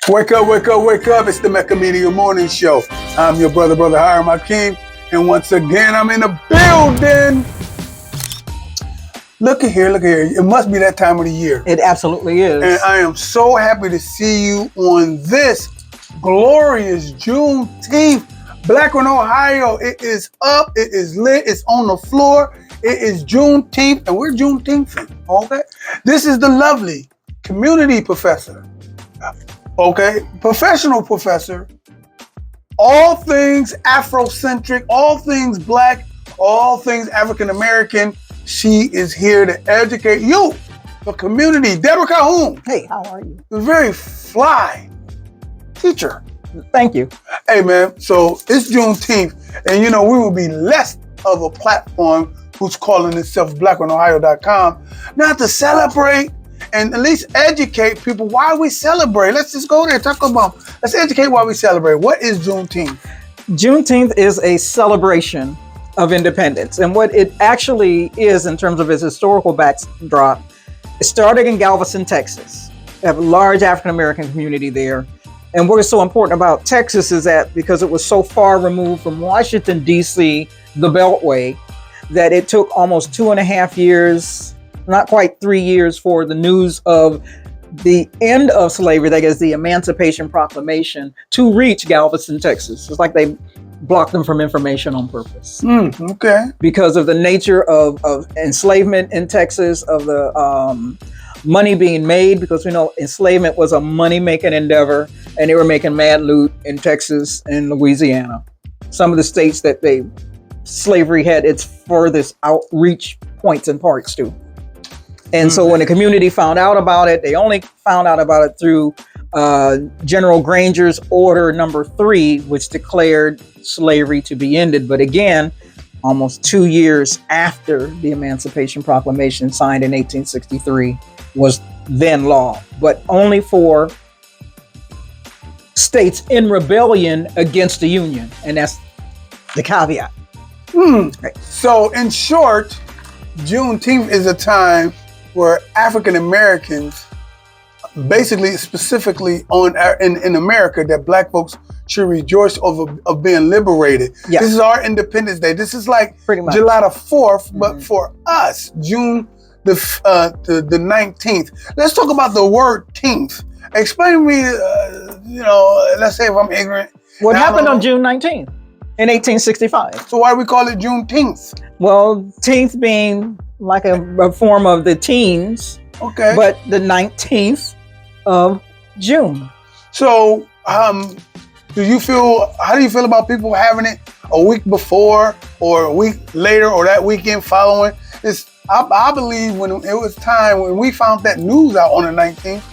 Wake up, wake up, wake up. It's the Mecca Media Morning Show. I'm your brother Hiram Hakeem. And once again, I'm in the building. Look at here. It must be that time of the year. It absolutely is. And I am so happy to see you on this glorious Juneteenth. Blackburn, Ohio. It is up. It is lit. It's on the floor. It is Juneteenth. And we're Juneteenth. Okay? This is the lovely community professor. Okay, professional professor, all things Afrocentric, all things Black, all things African American. She is here to educate you, the community. Debra Calhoun. Hey, how are you? A very fly teacher. Thank you. Hey, man, so it's Juneteenth, and you know, we will be less of a platform who's calling itself BlackOnOhio.com not to celebrate and at least educate people why we celebrate. Let's just go there and talk about, let's educate why we celebrate. What is Juneteenth? Juneteenth is a celebration of independence. And what it actually is in terms of its historical backdrop, it started in Galveston, Texas. We have a large African-American community there. And what is so important about Texas is that because it was so far removed from Washington, D.C., the Beltway, that it took almost 2.5 years, not quite 3 years, for the news of the end of slavery, that is the Emancipation Proclamation, to reach Galveston, Texas. It's like they blocked them from information on purpose. Okay. Because of the nature of enslavement in Texas, of the money being made, because we know enslavement was a money-making endeavor, and they were making mad loot in Texas and Louisiana. Some of the states that slavery had its furthest outreach points and parts to. And so when the community found out about it, they only found out about it through General Granger's Order Number 3, which declared slavery to be ended. But again, almost 2 years after the Emancipation Proclamation signed in 1863 was then law, but only for states in rebellion against the Union. And that's the caveat. Right. So in short, Juneteenth is a time where African Americans, basically, specifically in America, that Black folks should rejoice of being liberated. Yes. This is our Independence Day. This is like Pretty much. July the 4th, but for us, June the 19th. Let's talk about the word "teenth." Explain to me, let's say if I'm ignorant. What happened on June 19th in 1865? So why do we call it Juneteenth? Well, teenth being like a form of the teens, Okay. but the 19th of June. So, how do you feel about people having it a week before or a week later or that weekend following? I believe when it was time, when we found that news out on the 19th,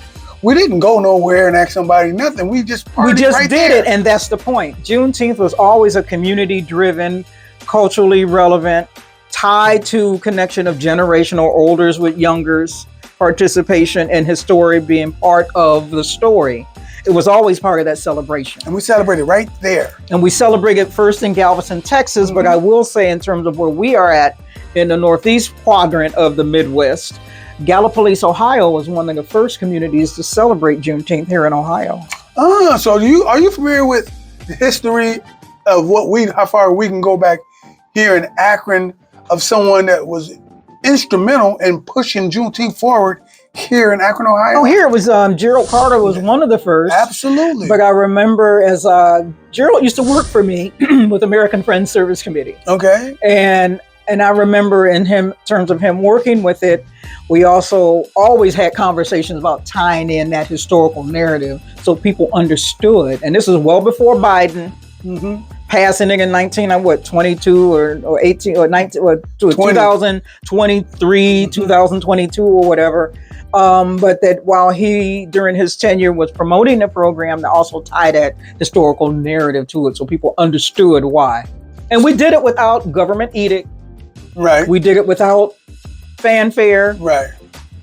we didn't go nowhere and ask somebody nothing. We just did it, and that's the point. Juneteenth was always a community-driven, culturally relevant, tied to connection of generational elders with youngers, participation and history being part of the story. It was always part of that celebration. And we celebrated right there. And we celebrated first in Galveston, Texas, but I will say in terms of where we are at in the northeast quadrant of the Midwest, Gallipolis, Ohio was one of the first communities to celebrate Juneteenth here in Ohio. So are you familiar with the history of how far we can go back here in Akron, of someone that was instrumental in pushing Juneteenth forward here in Akron, Ohio? Oh, here it was Gerald Carter was one of the first. Absolutely. But I remember as Gerald used to work for me with American Friends Service Committee. Okay. And I remember in terms of him working with it, we also always had conversations about tying in that historical narrative so people understood. And this is well before Biden. Passing it in 22 or 18 or 19 or 2023, 2022 or whatever. But that while he, during his tenure, was promoting the program, to also tie that historical narrative to it so people understood why. And we did it without government edict. Right. We did it without fanfare. Right.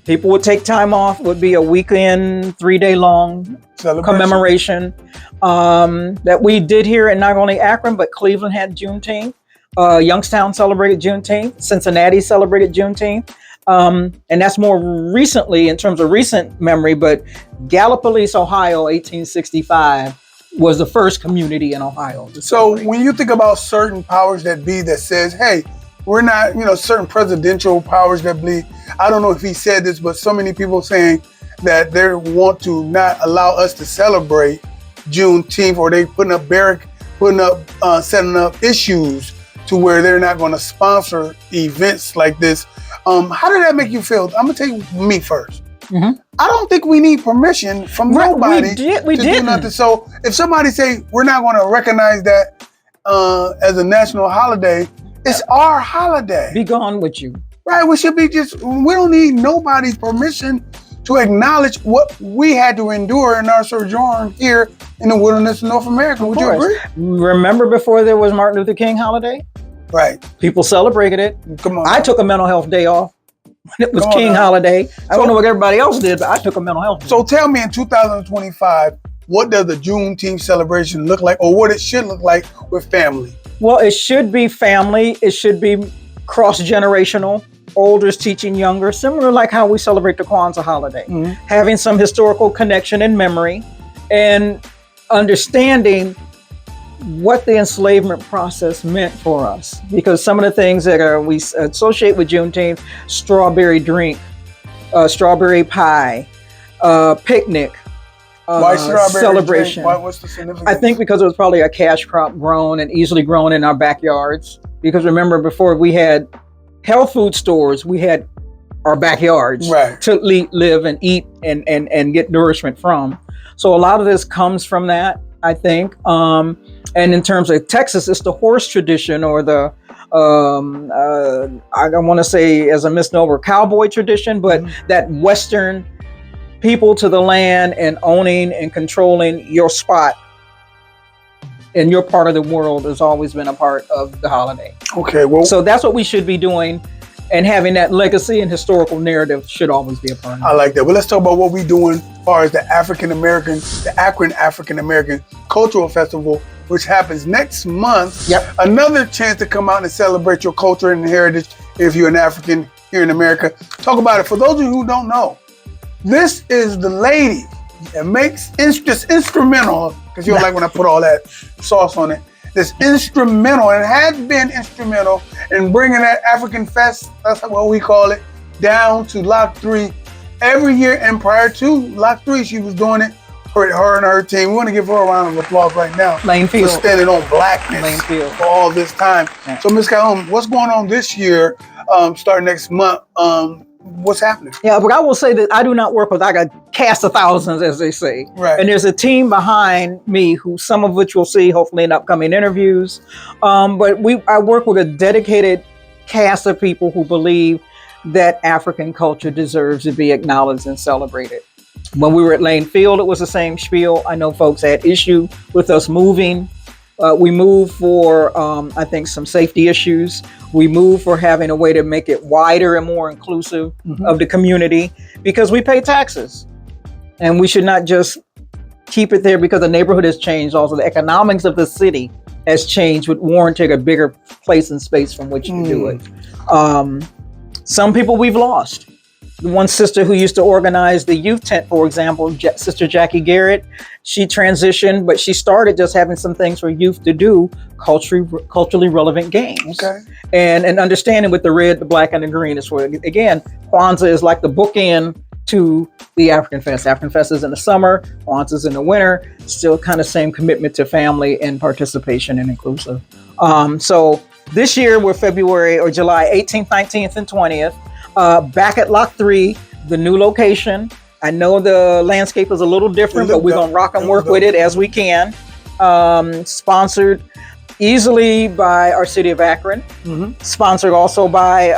People would take time off. It would be a weekend, 3-day long commemoration that we did here in not only Akron, but Cleveland had Juneteenth. Youngstown celebrated Juneteenth. Cincinnati celebrated Juneteenth. And that's more recently in terms of recent memory, but Gallipolis, Ohio, 1865 was the first community in Ohio. So when you think about certain powers that be that says, hey, we're not, certain presidential powers that be, I don't know if he said this, but so many people saying that they want to not allow us to celebrate Juneteenth, or they setting up issues to where they're not going to sponsor events like this. How did that make you feel? I'm gonna tell you me first. Mm-hmm. I don't think we need permission from nobody to do nothing. So if somebody say we're not going to recognize that as a national holiday, it's our holiday. Be gone with you. Right? We should be we don't need nobody's permission to acknowledge what we had to endure in our sojourn here in the wilderness of North America. Would you agree? Remember before there was Martin Luther King holiday? Right. People celebrated it. Come on. I took a mental health day off when it was King holiday. I don't know what everybody else did, but I took a mental health day. So tell me, in 2025, what does the Juneteenth celebration look like, or what it should look like with family? Well, it should be family. It should be cross-generational. Olders teaching younger, similar like how we celebrate the Kwanzaa holiday. Mm-hmm. Having some historical connection and memory, and understanding what the enslavement process meant for us. Because some of the things that we associate with Juneteenth, strawberry drink, strawberry pie, picnic, why strawberry celebration. Drink? What's the significance? I think because it was probably a cash crop grown and easily grown in our backyards. Because remember, before we had health food stores, we had our backyards to live and eat and get nourishment from. So a lot of this comes from that, I think. And in terms of Texas, it's the horse tradition, or the, I don't want to say as a misnomer, cowboy tradition, but that Western people to the land and owning and controlling your spot in your part of the world has always been a part of the holiday. Okay, well, so that's what we should be doing, and having that legacy and historical narrative should always be a part of it. I like that. Well, let's talk about what we're doing as far as the Akron African American Cultural Festival, which happens next month. Yep. Another chance to come out and celebrate your culture and heritage if you're an African here in America. Talk about it. For those of you who don't know, this is the lady that makes just instrumental, because you don't like when I put all that sauce on it. This instrumental, and has been instrumental in bringing that African Fest, that's what we call it, down to Lock 3 every year. And prior to Lock 3, she was doing it for her and her team. We want to give her a round of applause right now for standing on blackness for all this time. Yeah. So, Ms. Calhoun, what's going on this year, starting next month? What's happening? Yeah, but I will say that I do not work with like a cast of thousands, as they say. Right. And there's a team behind me, who some of which we'll see hopefully in upcoming interviews. But I work with a dedicated cast of people who believe that African culture deserves to be acknowledged and celebrated. When we were at Lane Field, it was the same spiel. I know folks had issue with us moving. We moved for, I think, some safety issues. We moved for having a way to make it wider and more inclusive of the community, because we pay taxes. And we should not just keep it there because the neighborhood has changed. Also, the economics of the city has changed, with warranting a bigger place and space from which to do it. Some people we've lost. The one sister who used to organize the youth tent, for example, Sister Jackie Garrett, she transitioned, but she started just having some things for youth to do, culturally relevant games. Okay. And understanding with the red, the black, and the green is where, again, Kwanzaa is like the bookend to the African Fest. African Fest is in the summer, Kwanzaa is in the winter, still kind of same commitment to family and participation and inclusive. So this year we're February or July 18th, 19th, and 20th. Back at Lock 3, the new location. I know the landscape is a little different, but we're going to rock and work with it as we can. Sponsored easily by our city of Akron. Sponsored also by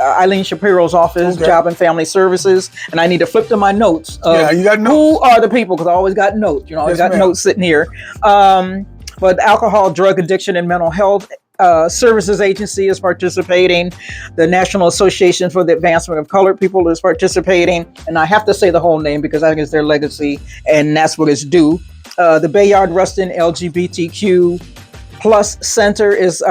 Eileen Shapiro's office, Job and Family Services. And I need to flip to my notes. You got notes. Who are the people? Because I always got notes. I always got notes sitting here. But Alcohol, Drug Addiction, and Mental Health Services Agency is participating. The National Association for the Advancement of Colored People is participating. And I have to say the whole name because I think it's their legacy and that's what it's due. The Bayard Rustin LGBTQ Plus Center is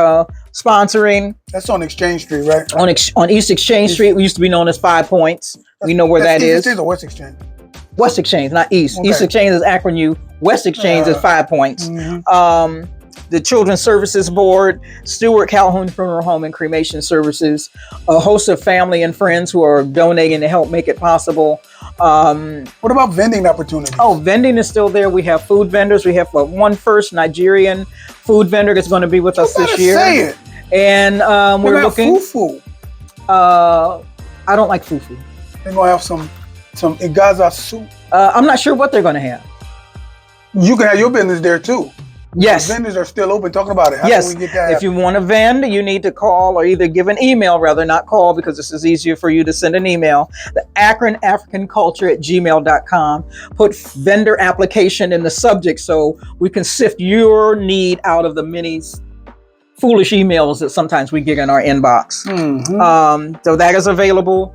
sponsoring. That's on Exchange Street, right? On East Exchange Street. We used to be known as 5 Points. We know where that East is. Exchange or West Exchange? West Exchange, not East. Okay. East Exchange is Akron U. West Exchange is 5 Points. The Children's Services Board, Stewart Calhoun Funeral Home and Cremation Services, a host of family and friends who are donating to help make it possible. What about vending opportunities? Oh, vending is still there. We have food vendors. We have one first Nigerian food vendor that's going to be with us this year. Say it. And we're looking. Fufu. I don't like fufu. They're gonna have some Igaza soup. I'm not sure what they're going to have. You can have your business there too. Yes. The vendors are still open. Talking about it. How yes. can we get that? If you want to vend, you need to call or either give an email, rather not call, because this is easier for you to send an email. The Akron African Culture at gmail.com. Put vendor application in the subject so we can sift your need out of the many foolish emails that sometimes we get in our inbox. So that is available.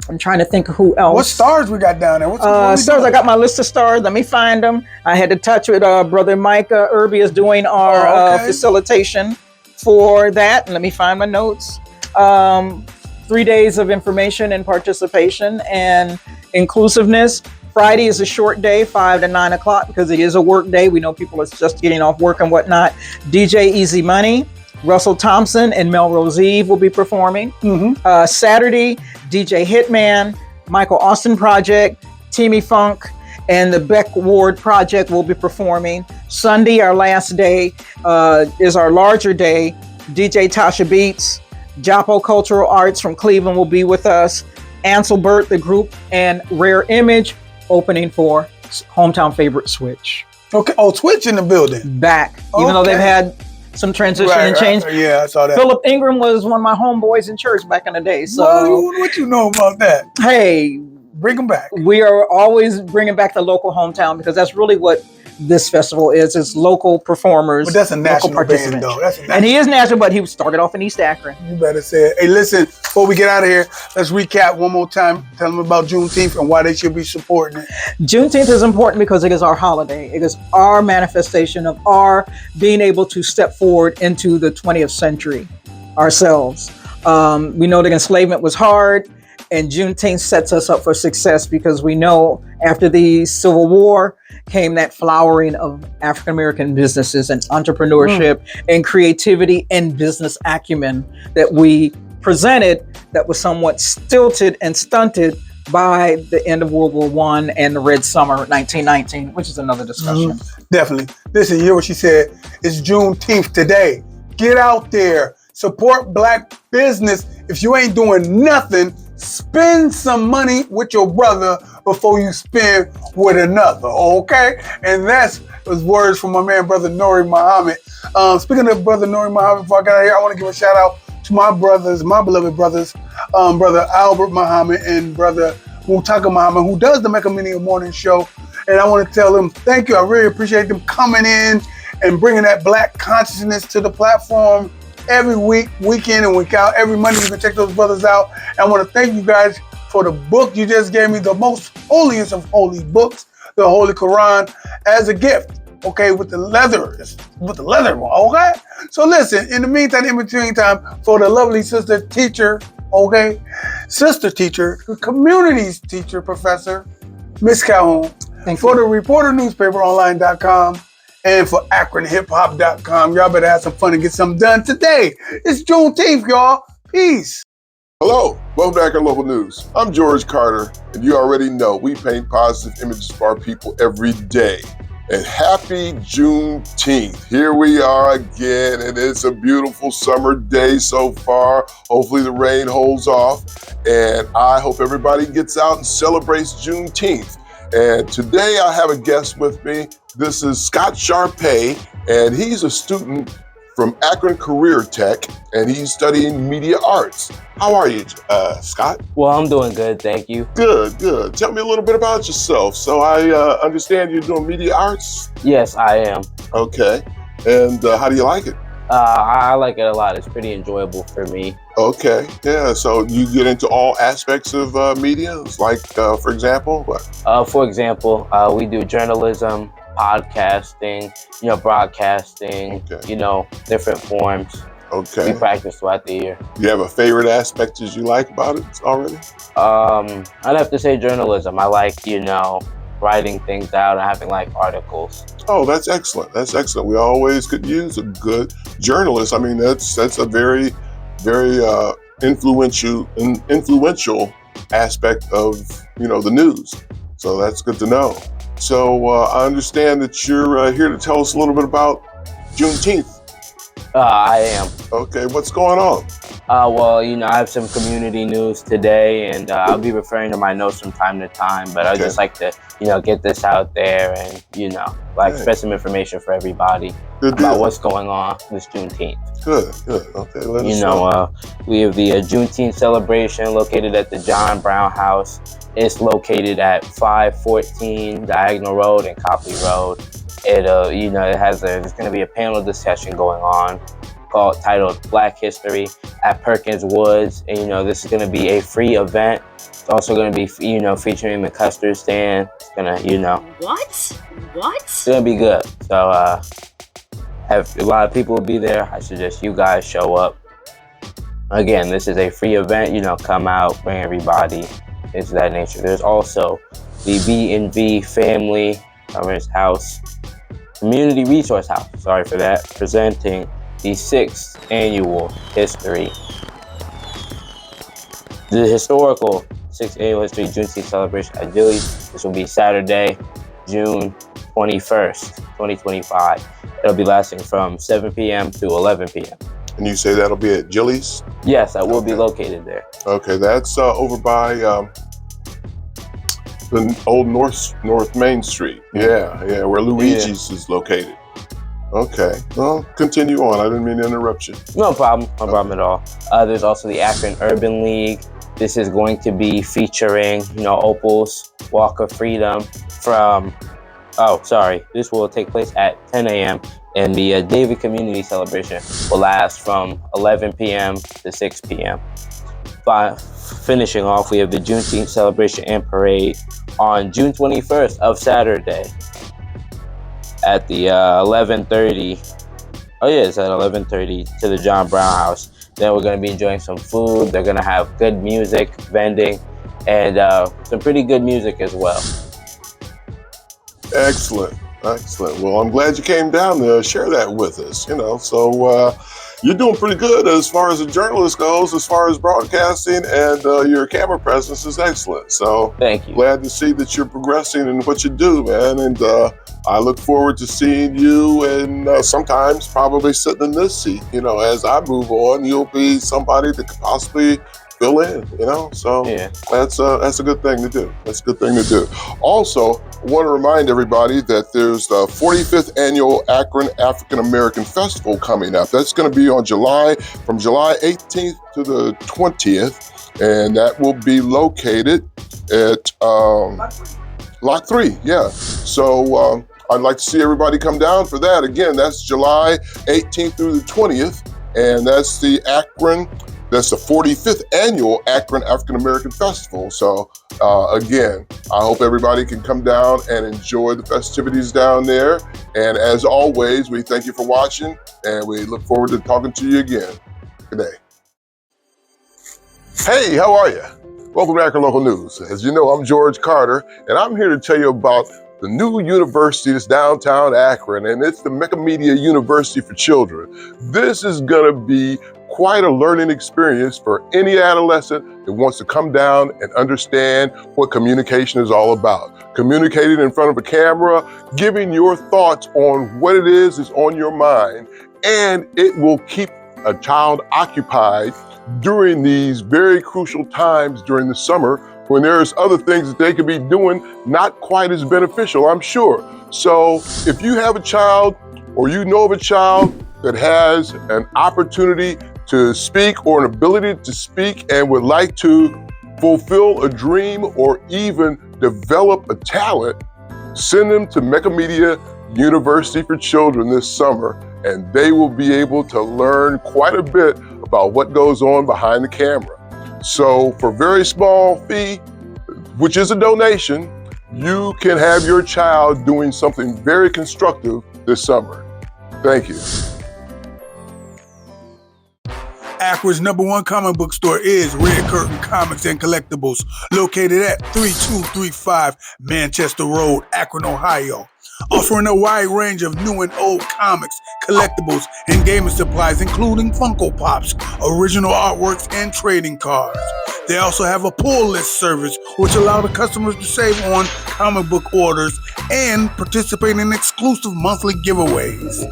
I'm trying to think of who else. What stars we got down there? Stars, I got my list of stars. Let me find them. I had to touch with Brother Mike Irby is doing our facilitation for that. Let me find my notes. 3 days of information and participation and inclusiveness. Friday is a short day, 5 to 9 o'clock, because it is a work day. We know people are just getting off work and whatnot. DJ Easy Money, Russell Thompson and Melrose Eve will be performing. Saturday, DJ Hitman, Michael Austin Project, Timmy Funk, and the Beck Ward Project will be performing. Sunday, our last day, is our larger day. DJ Tasha Beats, Japo Cultural Arts from Cleveland will be with us. Ansel Burt, the group, and Rare Image opening for hometown favorite Switch. Okay. Oh, Switch in the building. Back. Even though they've had some transition and change. Yeah, I saw that. Philip Ingram was one of my homeboys in church back in the day. So what you know about that? Hey, bring them back. We are always bringing back the local hometown, because that's really what this festival is. It's local performers. But that's a national band, though. And he is national, but he started off in East Akron. You better say it. Hey, listen, before we get out of here, let's recap one more time. Tell them about Juneteenth and why they should be supporting it. Juneteenth is important because it is our holiday. It is our manifestation of our being able to step forward into the 20th century ourselves. We know that enslavement was hard, and Juneteenth sets us up for success, because we know after the Civil War came that flowering of African-American businesses and entrepreneurship and creativity and business acumen that we presented that was somewhat stilted and stunted by the end of World War I and the Red Summer 1919, which is another discussion. Definitely. Listen, you hear what she said. It's Juneteenth today. Get out there. Support Black business. If you ain't doing nothing, spend some money with your brother before you spend with another, okay? And that's was words from my man, Brother Nori Muhammad. Speaking of Brother Nori Muhammad, before I get out of here, I want to give a shout out to my brothers, my beloved brothers, Brother Albert Muhammad and Brother Mutaka Muhammad, who does the Mecca Media Morning Show. And I want to tell them thank you. I really appreciate them coming in and bringing that Black consciousness to the platform every week, week in and week out. Every Monday you can check those brothers out. And I want to thank you guys for the book you just gave me, the most holiest of holy books, the Holy Quran, as a gift. Okay, with the leather one, okay? So listen, in the meantime, in between time, for the lovely sister teacher, okay? Sister teacher, communities teacher, Professor, Miss Calhoun. Thank for you. the reporternewspaperonline.com and for akronhiphop.com. Y'all better have some fun and get something done today. It's Juneteenth, y'all. Peace. Hello, welcome to Akron Local News. I'm George Carter, and you already know we paint positive images for our people every day. And happy Juneteenth. Here we are again, and it's a beautiful summer day so far. Hopefully the rain holds off, and I hope everybody gets out and celebrates Juneteenth. And today I have a guest with me. This is Scott Sharpay, and he's a student from Akron Career Tech, and he's studying media arts. How are you, Scott? Well, I'm doing good, thank you. Good, good. Tell me a little bit about yourself. So I understand you're doing media arts? Yes, I am. Okay. And how do you like it? I like it a lot. It's pretty enjoyable for me. Okay, yeah. So you get into all aspects of media, like, for example, what? For example, we do journalism, podcasting, broadcasting, Okay. Different forms we Okay. practice throughout the year. Do you have a favorite aspect that you like about it already? I'd have to say journalism. I like, writing things out and having like articles. Oh, that's excellent. That's excellent. We always could use a good journalist. I mean, that's a very, very influential aspect of the news. So that's good to know. So I understand that you're here to tell us a little bit about Juneteenth. I am. Okay, what's going on? Well, I have some community news today, and I'll be referring to my notes from time to time, but I'd just like to, get this out there and, spread some information for everybody about what's going on this Juneteenth. Good. Okay, let us know. We have the Juneteenth celebration located at the John Brown House. It's located at 514 Diagonal Road and Copley Road. There's going to be a panel discussion going on titled Black History at Perkins Woods. And, this is going to be a free event. It's also going to be, featuring the custard stand. It's going to, What? It's going to be good. So, have a lot of people will be there. I suggest you guys show up. Again, this is a free event. Come out, bring everybody. It's that nature. There's also the B&V Family House, Community Resource House, sorry for that, presenting the 6th annual the historical 6th annual history Juneteenth celebration at Gillies. This will be Saturday, June 21st, 2025. It'll be lasting from 7 p.m. to 11 p.m. And you say that'll be at Gillies? Yes, I will be located there. Okay, that's over by the old North Main Street. Yeah, where Luigi's is located. Okay, well, continue on. I didn't mean to interrupt you. No problem at all. There's also the Akron Urban League. This is going to be featuring, Opal's Walk of Freedom this will take place at 10 a.m. and the David Community Celebration will last from 11 p.m. to 6 p.m. Finishing off, we have the Juneteenth celebration and parade on June 21st of Saturday at the 11:30. Oh yeah, it's at 11:30 to the John Brown House. Then we're going to be enjoying some food. They're going to have good music, vending, and some pretty good music as well. Excellent. Well, I'm glad you came down to share that with us. So you're doing pretty good as far as a journalist goes, as far as broadcasting, and your camera presence is excellent. So thank you. Glad to see that you're progressing in what you do, man. And I look forward to seeing you and sometimes probably sitting in this seat. As I move on, you'll be somebody that could possibly fill in, so yeah. That's a good thing to do. Also, I want to remind everybody that there's the 45th annual Akron African American Festival coming up. That's going to be from July 18th to the 20th, and that will be located at Lot 3. Yeah. So I'd like to see everybody come down for that. Again, that's July 18th through the 20th, and that's the 45th annual Akron African American Festival. So again, I hope everybody can come down and enjoy the festivities down there. And as always, we thank you for watching, and we look forward to talking to you again. Good day. Hey, how are you? Welcome to Akron Local News. As you know, I'm George Carter, and I'm here to tell you about the new university that's downtown Akron, and it's the Mecca Media University for Children. This is gonna be quite a learning experience for any adolescent that wants to come down and understand what communication is all about. Communicating in front of a camera, giving your thoughts on what it is that's on your mind, and it will keep a child occupied during these very crucial times during the summer when there's other things that they could be doing not quite as beneficial, I'm sure. So if you have a child or you know of a child that has an opportunity to speak or an ability to speak and would like to fulfill a dream or even develop a talent, send them to Mecca Media University for Children this summer, and they will be able to learn quite a bit about what goes on behind the camera. So for a very small fee, which is a donation, you can have your child doing something very constructive this summer. Thank you. Akron's #1 comic book store is Red Curtain Comics and Collectibles, located at 3235 Manchester Road, Akron, Ohio. Offering a wide range of new and old comics, collectibles, and gaming supplies, including Funko Pops, original artworks, and trading cards. They also have a pull list service, which allows the customers to save on comic book orders and participate in exclusive monthly giveaways.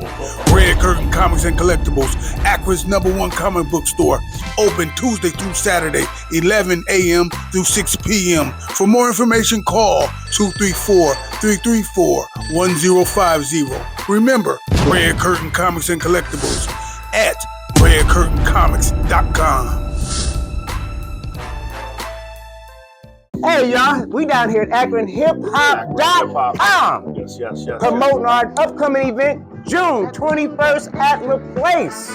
Red Curtain Comics and Collectibles, Akron's #1 comic book store, open Tuesday through Saturday, 11 a.m. through 6 p.m. For more information, call 234-334-1050. Remember, Red Curtain Comics and Collectibles at redcurtaincomics.com. Hey y'all, we down here at AkronHipHop.com Yes. promoting our upcoming event, June 21st at La Place.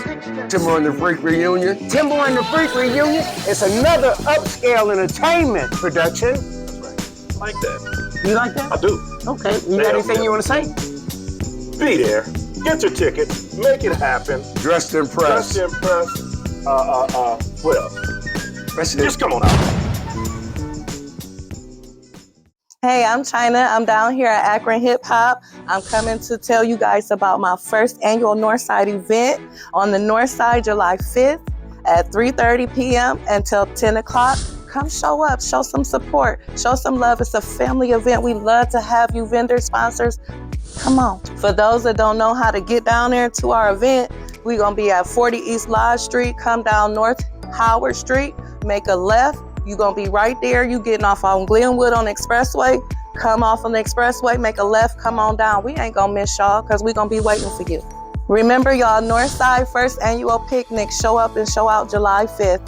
Timber and the Freak reunion. Timber and the Freak reunion is another upscale entertainment production. Like that. You like that? I do. Okay, you got anything you want to say? Be there. Get your ticket. Make it happen. Dressed and Just pressed. impress. What else? That's it. Just come on out. Hey, I'm China. I'm down here at Akron Hip Hop. I'm coming to tell you guys about my first annual Northside event on the Northside, July 5th at 3:30 p.m. until 10 o'clock. Come show up, show some support, show some love. It's a family event. We love to have you vendor sponsors. Come on. For those that don't know how to get down there to our event, we're going to be at 40 East Lodge Street. Come down North Howard Street, make a left. You're going to be right there. You getting off on Glenwood on the Expressway. Come off on the Expressway, make a left, come on down. We ain't going to miss y'all because we're going to be waiting for you. Remember, y'all, Northside First Annual Picnic. Show up and show out July 5th.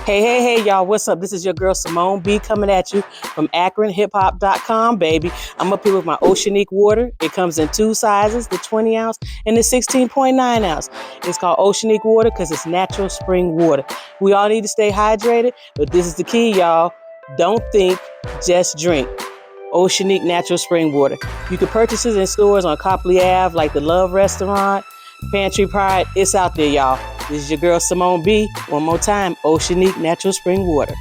Hey, y'all, what's up? This is your girl Simone B coming at you from AkronHipHop.com, baby. I'm up here with my Oceanic water. It comes in 2 sizes, the 20 ounce and the 16.9 ounce. It's called Oceanic water because it's natural spring water. We all need to stay hydrated, but this is the key, y'all. Don't think, just drink. Oceanic natural spring water. You can purchase it in stores on Copley Ave, like the Love Restaurant, Pantry Pride. It's out there, y'all. This is your girl Simone B. One more time, Oceanic Natural Spring Water.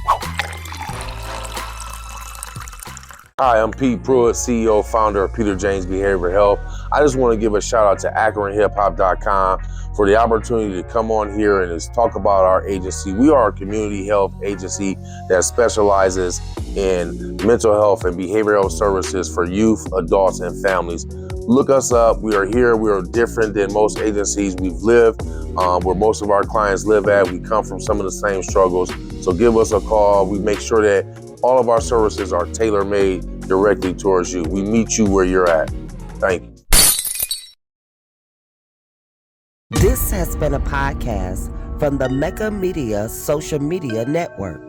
Hi, I'm Pete Pruitt, CEO, founder of Peter James Behavioral Health. I just want to give a shout out to AkronHipHop.com for the opportunity to come on here and just talk about our agency. We are a community health agency that specializes in mental health and behavioral health services for youth, adults, and families. Look us up. We are here. We are different than most agencies we've lived, where most of our clients live at. We come from some of the same struggles. So give us a call. We make sure that all of our services are tailor-made directly towards you. We meet you where you're at. Thank you. This has been a podcast from the Mega Media Social Media Network.